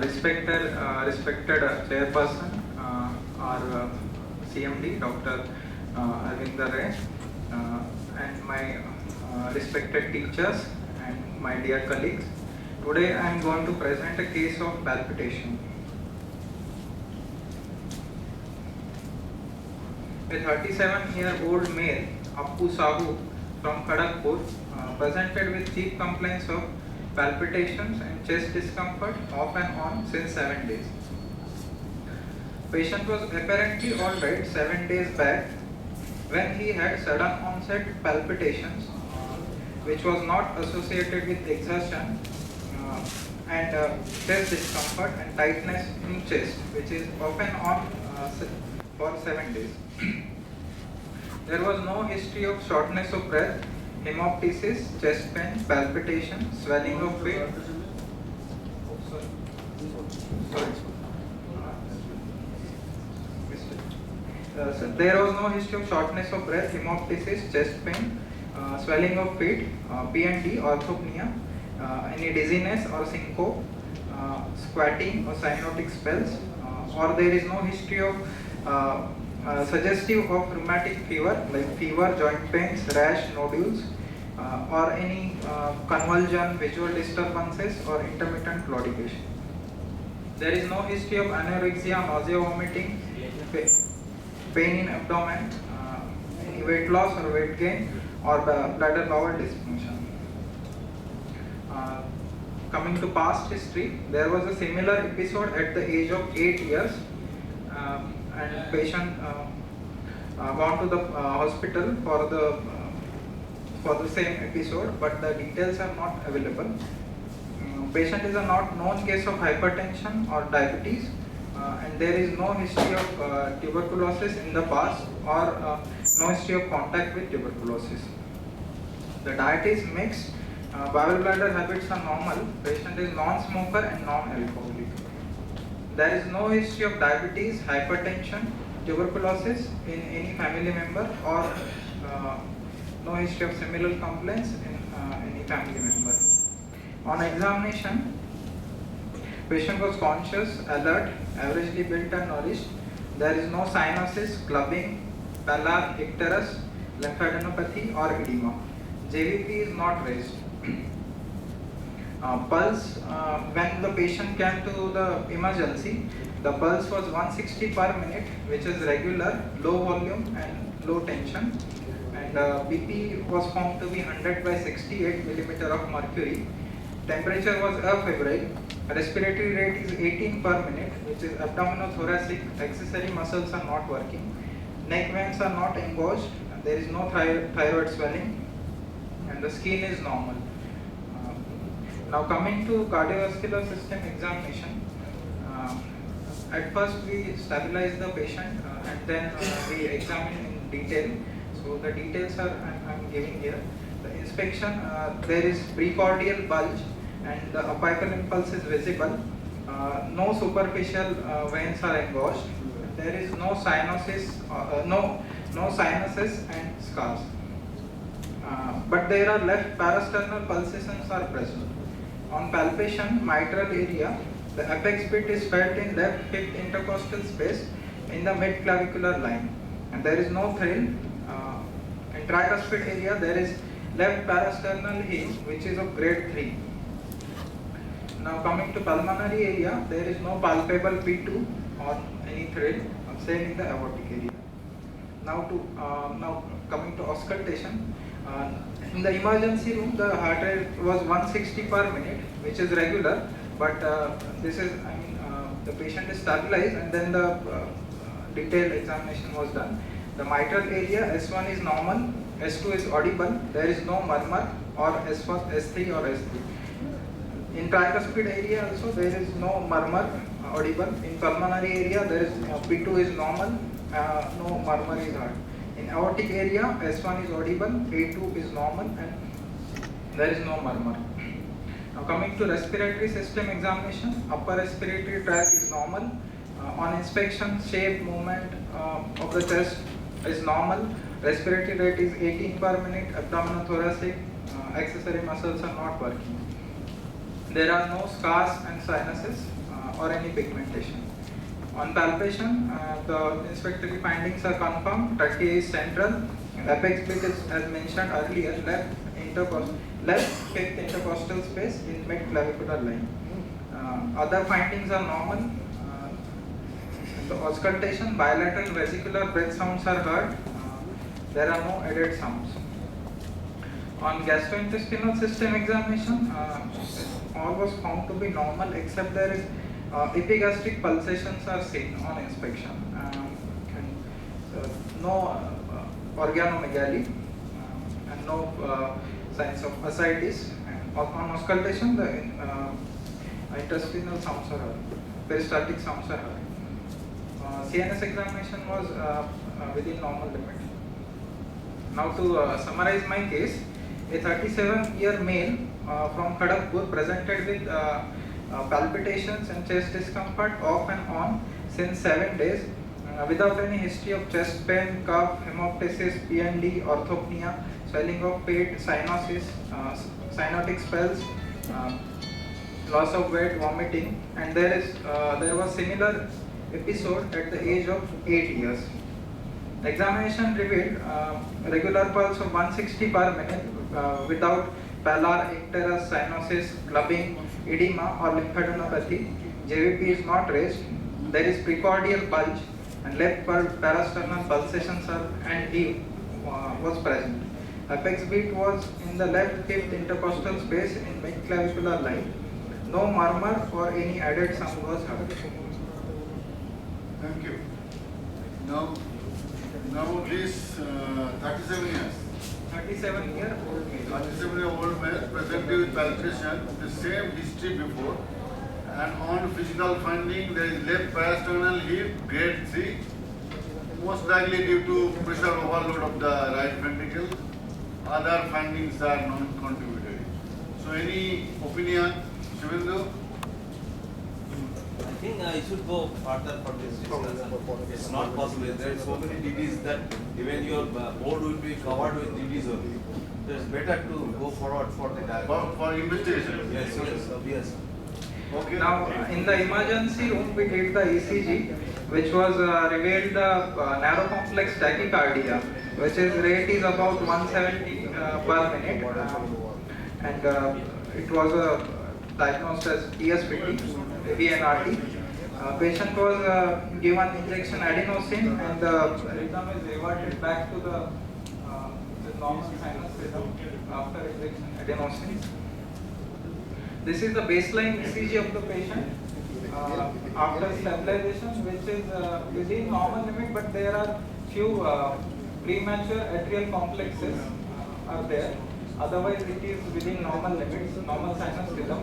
respected chairperson, our CMD, Dr. Arvind Ray, and my respected teachers and my dear colleagues. Today I am going to present a case of palpitation. A 37-year-old male, Appu Sahu from Kharagpur, presented with chief complaints of palpitations and chest discomfort off and on since 7 days. Patient was apparently alright 7 days back when he had sudden onset palpitations, which was not associated with exertion, and chest discomfort and tightness in chest, which is off and on for 7 days. There was no history of shortness of breath, hemoptysis, chest pain, palpitation, swelling of feet. So there was no history of shortness of breath, hemoptysis, chest pain, swelling of feet, P&D, orthopnea, any dizziness or syncope, squatting or cyanotic spells, or there is no history of suggestive of rheumatic fever like fever, joint pains, rash, nodules, or any convulsion, visual disturbances, or intermittent claudication. There is no history of anorexia, nausea, vomiting, pain in abdomen, any weight loss or weight gain, or bladder bowel dysfunction. Coming to past history, there was a similar episode at the age of 8 years, and patient gone to the hospital for the same episode, but the details are not available. Patient is a not known case of hypertension or diabetes, and there is no history of tuberculosis in the past, or no history of contact with tuberculosis. The diet is mixed. Bowel bladder habits are normal. Patient is non-smoker and non-alcoholic. There is no history of diabetes, hypertension, tuberculosis in any family member, or no history of similar complaints in any family member. On examination, patient was conscious, alert, averagely built and nourished. There is no cyanosis, clubbing, pallor, icterus, lymphadenopathy, or edema. JVP is not raised. Pulse, when the patient came to the emergency, the pulse was 160 per minute, which is regular, low volume and low tension, and BP was found to be 100 by 68 millimeter of mercury. Temperature was afebrile. Respiratory rate is 18 per minute, which is abdominothoracic. Accessory muscles are not working. Neck veins are not engorged. There is no thyroid swelling, and the skin is normal. Now coming to cardiovascular system examination, at first we stabilize the patient, and then we examine in detail. So the details are I'm giving here. The inspection, there is precordial bulge and the apical impulse is visible. No superficial veins are engorged. There is no cyanosis, no sinuses and scars. But there are left parasternal pulsations are present. On palpation, mitral area, the apex bit is felt in left hip intercostal space in the mid-clavicular line, and there is no thrill. In tricuspid area, there is left parasternal hinge, which is of grade 3. Now coming to pulmonary area, there is no palpable P2 or any thrill, same in the aortic area. Now coming to auscultation. In the emergency room, the heart rate was 160 per minute, which is regular, but this is, the patient is stabilized, and then the detailed examination was done. The mitral area, S1 is normal, S2 is audible, there is no murmur or S1, S3 or S3. In tricuspid area also, there is no murmur audible. In pulmonary area, there is P2 is normal, no murmur is heard. In aortic area, S1 is audible, A2 is normal, and there is no murmur. Now coming to respiratory system examination, upper respiratory tract is normal. On inspection, shape, movement of the chest is normal. Respiratory rate is 18 per minute, abdominothoracic, accessory muscles are not working. There are no scars and sinuses. or any pigmentation. On palpation, the inspectory findings are confirmed. Trachea is central. Apex bit is, as mentioned earlier, left fifth intercostal space in mid-clavicular line. Other findings are normal. The auscultation, bilateral vesicular breath sounds are heard. There are no added sounds. On gastrointestinal system examination, all was found to be normal except there is epigastric pulsations are seen on inspection. No organomegaly and no signs of ascites. And on auscultation, the intestinal sounds are heard, peristaltic sounds are heard. CNS examination was within normal limit. Now to summarize my case, a 37-year male from Kharagpur presented with palpitations and chest discomfort off and on since 7 days without any history of chest pain, cough, hemoptysis, PND, orthopnea, swelling of pate, cyanosis, cyanotic spells, loss of weight, vomiting, and there was similar episode at the age of 8 years. The examination revealed regular pulse of 160 per minute without pallor, icterus, cyanosis, clubbing, edema or lymphadenopathy. JVP is not raised. There is precordial bulge and left parasternal pulsations and heave was present. Apex beat was in the left fifth intercostal space in mid-clavicular line. No murmur or any added sound was heard. Thank you. Now this 37 years. 37-year-old male. 37-year-old male presented with palpitation, the same history before, and on physical finding there is left parasternal heave, grade 3, most likely due to pressure overload of the right ventricle. Other findings are non-contributory. So any opinion, Shivendu? I think I should go further for this discussion. It's not possible. There are so many DDs that even your board will be covered with DDs only. So it's better to go forward for the diagnosis. For investigation? Yes. Okay. Now, in the emergency room, we did the ECG, which was revealed narrow complex tachycardia, which is rate is about 170 per minute, and it was diagnosed as TSPT, AVNRT. Patient was given injection adenosine, and the rhythm is reverted back to the normal sinus rhythm after injection adenosine. This is the baseline ECG of the patient after stabilization, which is within normal limit, but there are few premature atrial complexes are there. Otherwise, it is within normal limits, normal sinus rhythm.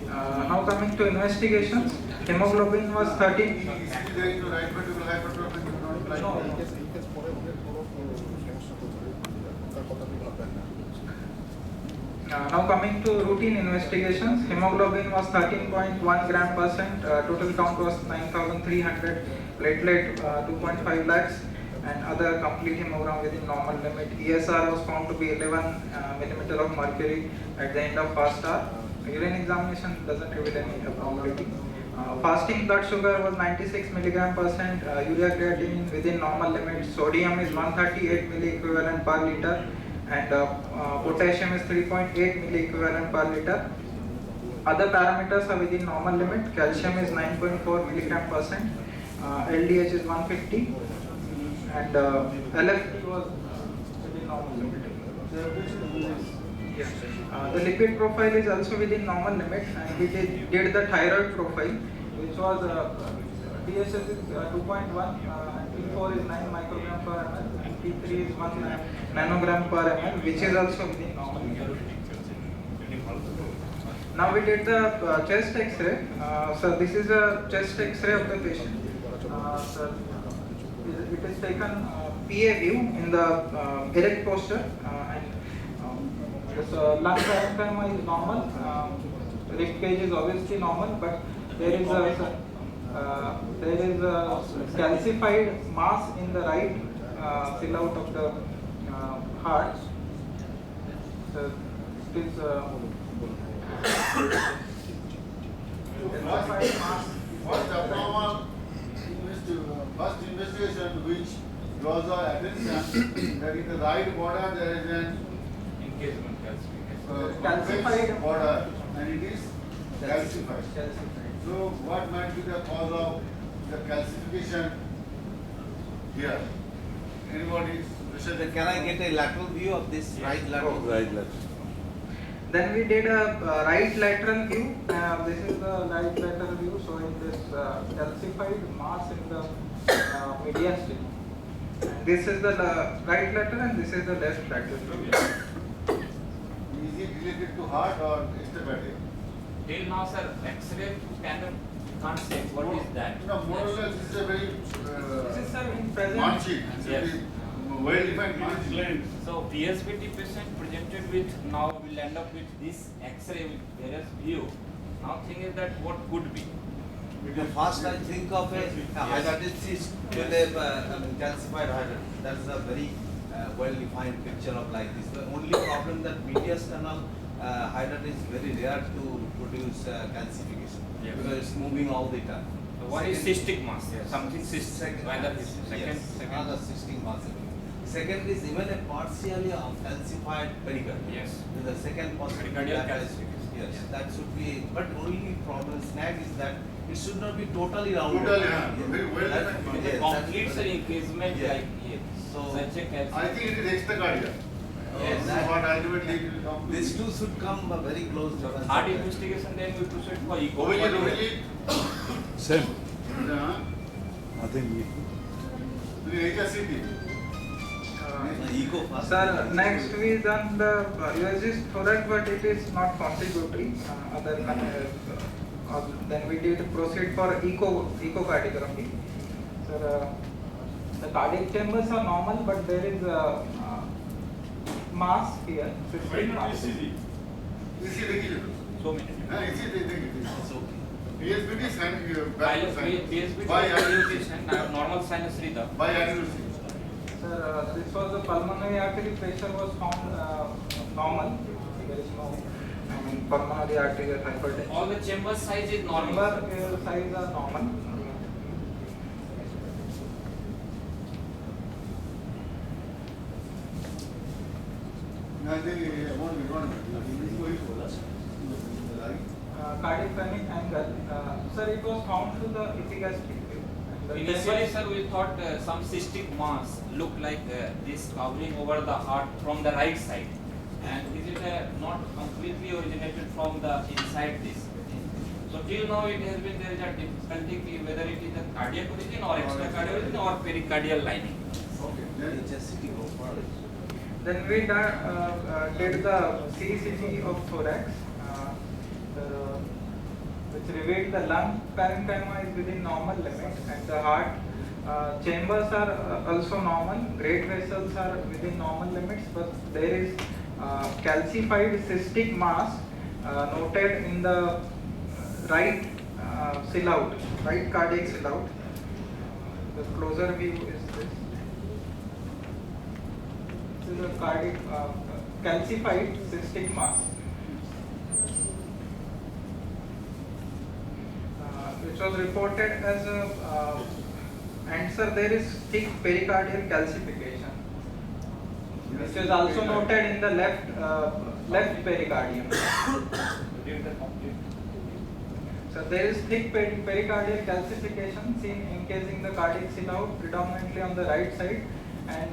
Now coming to investigations, hemoglobin was 13. Now coming to routine investigations, hemoglobin was 13.1 gram %, total count was 9,300, platelet 2.5 lakhs, and other complete hemogram within normal limit. ESR was found to be 11 millimeter of mercury at the end of first hour. Urine examination doesn't reveal any abnormality. Fasting blood sugar was 96 milligram %, urea creatinine within normal limits. Sodium is 138 milliequivalent per liter, and potassium is 3.8 milliequivalent per liter. Other parameters are within normal limit. Calcium is 9.4 milligram %, LDH is 150, and LFT was within normal limit. The lipid profile is also within normal limit, and we did the thyroid profile, which was TSH is 2.1, and T4 is 9 microgram per ml, and T3 is 1 nanogram per ml, which is also within normal limit. Now we did the chest X-ray. So this is a chest X-ray of the patient. So it is taken PA view in the erect posture, and this lung parenchyma is normal. Rib cage is obviously normal, but there is a calcified mass in the right silhouette of the heart. So it is calcified mass. First abnormal first investigation which draws our attention that in the right border there is an Engagement calcification. Calcified. convex border and it is calcified. Calcified. So what might be the cause of the calcification here? Anybody? So then can I get a lateral view of this right lateral? Right, left. Then we did a right lateral view. This is the right lateral view showing this calcified mass in the mediastinum. And this is the right lateral and this is the left lateral. Is it related to heart or extracardiac? Till now, sir, X-ray can't say what is that. No, more or less this is a very This is sir in present. marching. It's a Yes. very well-defined marching. So PSBT patient presented with now will end up with this X-ray with various view. Now thing is that what could be? First I think of a hydatitis with a calcified hydatitis. That's a very well-defined picture of like this. The only problem that mediastinal hydatitis is very rare to produce calcification Yes. because it's moving all the time. So what is Second- cystic mass? Something cystic. Whether it's Yes, another second. cystic mass. Second is even a partially calcified pericardium. Yes. The second possibility. Pericardial that is- calcification. Yes, Yes. that should be. But only problem snag is that it should not be totally rounded. Totally, yeah. Very well That- defined. yes, Complete that's- sir engagement Yeah. like here. So- Such a calcium. I think it is extracardiac. Yes. This is what ultimately it will come to. These two should come very close to one Heart another. investigation then we proceed for echo. Obviously, obviously, Same. uh, Nothing. the HSCT. Echo first. Sir, next we done the USG thorax, but it is not contributory. Then we did proceed for echocardiography. Sir, the cardiac chambers are normal, but there is a mass here. Cystic mass. इसी देखिए So many. हाँ इसी देखिए It's okay. PSBT sign PSBT by calcification normal sinus rhythm. by accuracy. Sir, this was the pulmonary artery pressure was found normal. There is no pulmonary arterial hypertension. All the chamber size is normal. Chamber size are normal. Cardiac panic angle. Sir, it was found through the epigastric view. And the Initially, chamber- sir, we thought some cystic mass look like this covering over the heart from the right side. And is it not completely originated from the inside this? So till now it has been there is a difficulty whether it is a cardiac origin or extracardiac origin or pericardial lining. Okay. Then Just sitting over. Then we did the CECG of thorax, which revealed the lung parenchyma is within normal limit and the heart chambers are also normal, great vessels are within normal limits, but there is calcified cystic mass noted in the right cloud, right cardiac cloud. The closer view is this. This is a cardiac calcified cystic mass, which was reported as a and sir, there is thick pericardial calcification, which is also noted in the left pericardium. So there is thick pericardial calcification seen encasing the cardiac cloud predominantly on the right side, and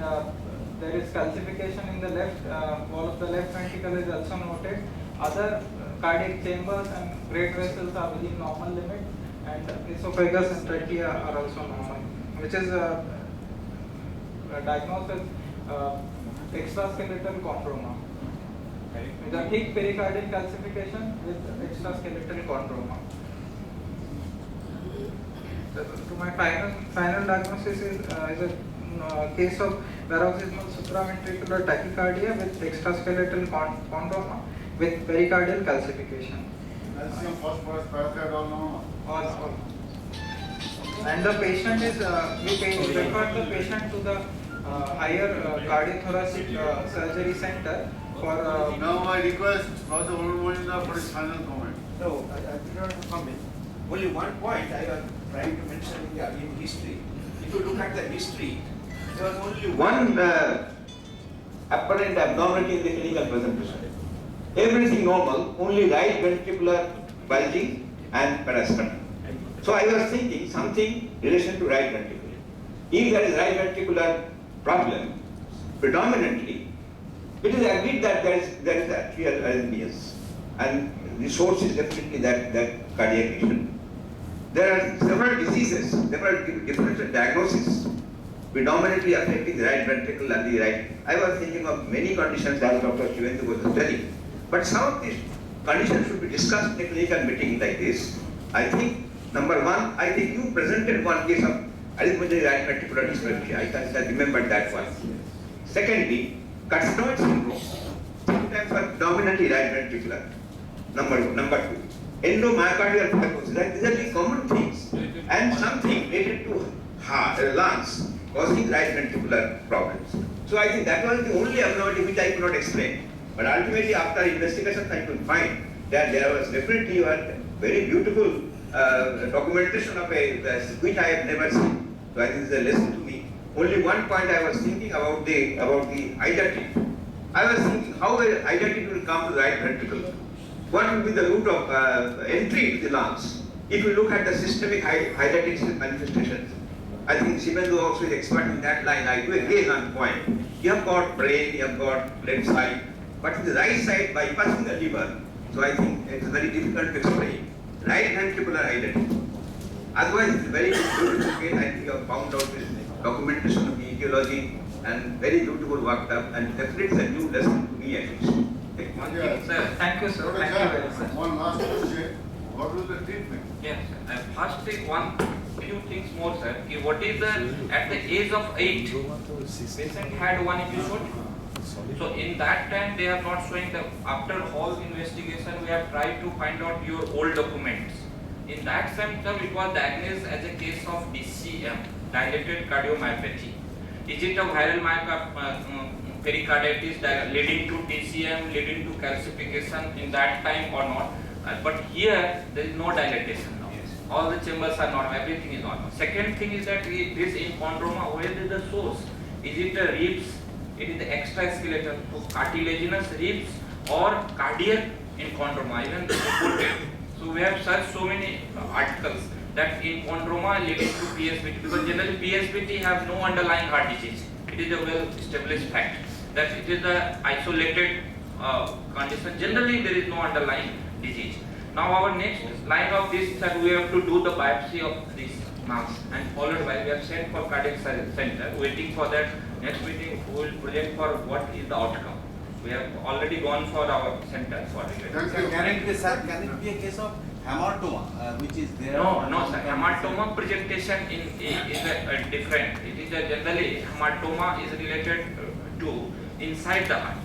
there is calcification in the left wall of the left ventricle is also noted. Other cardiac chambers and great vessels are within normal limit, and esophagus and trachea are also normal, which is diagnosed as extraskeletal chondroma. With a thick pericardial calcification with extraskeletal chondroma. To my final diagnosis is a case of paroxysmal supraventricular tachycardia with extraskeletal chondroma with pericardial calcification. calcium, phosphorus, paratheriol, no. All. And the patient is we refer the patient to the higher cardiothoracic surgery center for. Now I request Professor Molina for his final comment. No, I did not come in. Only one point I was trying to mention in history. If you look at the history, there was only One apparent abnormality in the clinical presentation. Everything normal, only right ventricular bulging and parasperm. So I was thinking something in relation to right ventricle. If there is right ventricular problem, predominantly, it is agreed that there is atrial arrhythmias, and the source is definitely that cardiac lesion. There are several diseases, several differential diagnoses, predominantly affecting the right ventricle and the right. I was thinking of many conditions as Dr. Shivendu was telling, but some of these conditions should be discussed in a clinical meeting like this. I think, number one, I think you presented one case of arrhythmia right ventricular dysfunction. I remember that one. Secondly, carcinoid syndrome, sometimes are predominantly right ventricular. Number two, endomyocardial fibrosis. These are the common things, and something related to heart, lungs, causing right ventricular problems. So I think that was the only abnormality which I could not explain. But ultimately, after investigation, I could find that there was definitely a very beautiful documentation of which I have never seen. So I think this is a lesson to me. Only one point I was thinking about the hydatid. I was thinking how a hydatid will come to the right ventricle. What will be the route of entry to the lungs? If you look at the systemic hydatid manifestations, I think Shivendu also is expert in that line. I do agree on point. You have got brain, you have got left side, but in the right side bypassing the liver. So I think it is very difficult to explain. Right ventricular hydatid. Otherwise, it's a very beautiful case. I think you have found out this documentation of the etiology and very beautiful worked up, and definitely it's a new lesson to me at least. Yes. Sir, thank you, sir. Dr. Thank you very Sir, much. one last question. What was the treatment? Yes, first thing, one few things more, sir. What is the at the age of 8, patient had one episode. So in that time they have not showing the after whole investigation we have tried to find out your old documents. In that symptom it was diagnosed as a case of DCM, dilated cardiomyopathy. Is it a viral pericarditis leading to DCM, leading to calcification in that time or not? But here there is no dilatation now. Yes. All the chambers are normal, everything is normal. Second thing is that this enchondroma, where is the source? Is it the ribs? It is the extraskeletal, so cartilaginous ribs or cardiac enchondroma, even reported. So we have searched so many articles that enchondroma leading to PSVT, because generally PSVT have no underlying heart disease. It is a well established fact that it is a isolated condition. Generally there is no underlying disease. Now our next line of this is that we have to do the biopsy of this mass, and followed by we have sent for cardiac center, waiting for that next meeting we will project for what is the outcome. We have already gone for our center for it. Thank Sir, you. can it be a case of hematoma, which is there? No, sir. Hematoma presentation is a different. It is a generally hematoma is related to inside the heart.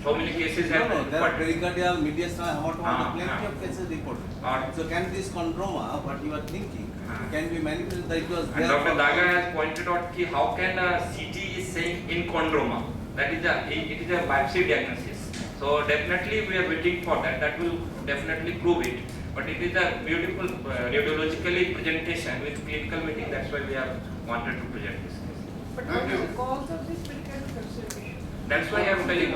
So many cases have No, there are but pericardial mediastinal hematoma, plenty ah. of cases reported. Ah. So can this chondroma, what you are thinking, can be manipulated that it was and there? Dr. for- Daga has pointed out ki how can a CT is saying enchondroma. That is it is a biopsy diagnosis. So definitely we are waiting for that. That will definitely prove it. But it is a beautiful radiologically presentation with clinical meeting. That's why we have wanted to present this case. But Thank what is you. the cause of this pericardial calcification? That's why I am telling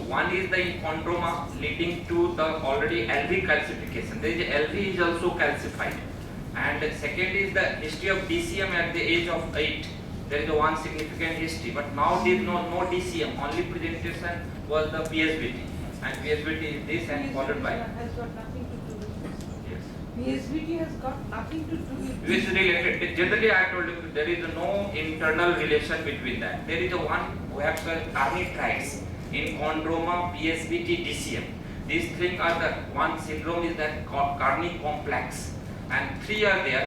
one is the enchondroma leading to the already LV calcification. There is LV is also calcified, and second is the history of DCM at the age of 8. There is a one significant history, but now there is no DCM. Only presentation was the PSVT, and PSVT is this and followed by Has got nothing to do with this. yes. PSVT has got nothing to do with Which this. related? Generally, I told you there is no internal relation between that. There is a one we have carnitrides, enchondroma, PSVT, DCM. These three are the one syndrome is that Carney complex, and three are there.